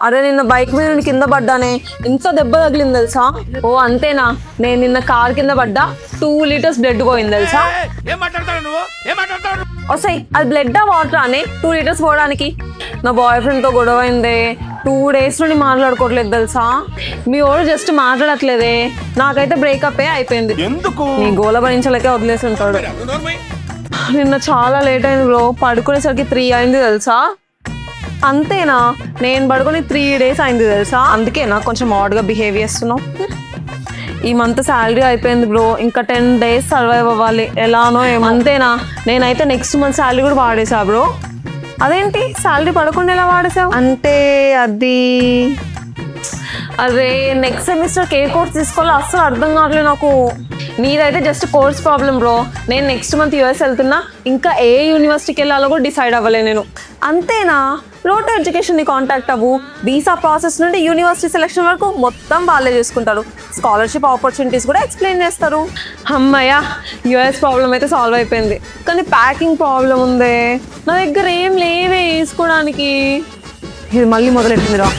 అరే నిన్న బైక్ మీద నేను కింద పడ్డానే, ఎంత దెబ్బ తగిలింది తెలుసా? ఓ అంతేనా, నేను నిన్న కార్ కింద పడ్డా, 2 లీటర్స్ బ్లడ్ పోయింది తెలుసా? వస్తాయి అది బ్లడ్ వాటర్ అని 2 లీటర్స్ పోవడానికి. నా బాయ్ ఫ్రెండ్ తో గొడవ అయిందే, 2 డేస్ నుండి మాట్లాడుకోవట్లేదు తెలుసా? మీ వాడు జస్ట్ మాట్లాడట్లేదే, నాకైతే బ్రేకప్ అయిపోయింది. నీ గోల భరించలేకే వదిలేసి ఉంటాడు. నిన్న చాలా లేట్ అయింది బ్రో, పడుకునేసరికి 3 అయింది తెలుసా? అంతేనా, నేను పడుకొని 3 days అయింది తెలుసా? అందుకే నాకు కొంచెం ఆడ్గా బిహేవ్ చేస్తున్నావు. ఈ మంత్ శాలరీ అయిపోయింది బ్రో, ఇంకా 10 days సర్వైవ్ అవ్వాలి ఎలానో ఏమో. అంతేనా, నేనైతే నెక్స్ట్ మంత్ శాలరీ కూడా వాడేసా బ్రో. అదేంటి శాలరీ పడకుండా ఎలా వాడేసావు? అంటే అదే నెక్స్ట్ సెమిస్టర్కి ఏ కోర్స్ తీసుకోవాలో అస్సలు అర్థం కావట్లేదు నాకు. నీదైతే జస్ట్ కోర్స్ ప్రాబ్లం బ్రో, నేను నెక్స్ట్ మంత్ US వెళ్తున్నా, ఇంకా ఏ యూనివర్సిటీకి వెళ్ళాలో కూడా డిసైడ్ అవ్వలే నేను. అంతేనా, రోడ్ ఎడ్యుకేషన్ని కాంటాక్ట్ అవ్వు, వీసా ప్రాసెస్ నుండి యూనివర్సిటీ సెలెక్షన్ వరకు మొత్తం వాళ్ళే చూసుకుంటారు, స్కాలర్షిప్ ఆపర్చునిటీస్ కూడా ఎక్స్ప్లెయిన్ చేస్తారు. అమ్మయ్య, US ప్రాబ్లం అయితే సాల్వ్ అయిపోయింది, కానీ ప్యాకింగ్ ప్రాబ్లం ఉందే, నా దగ్గర ఏం లేవే వేసుకోవడానికి. ఇది మళ్ళీ మొదలెట్టిందిరా.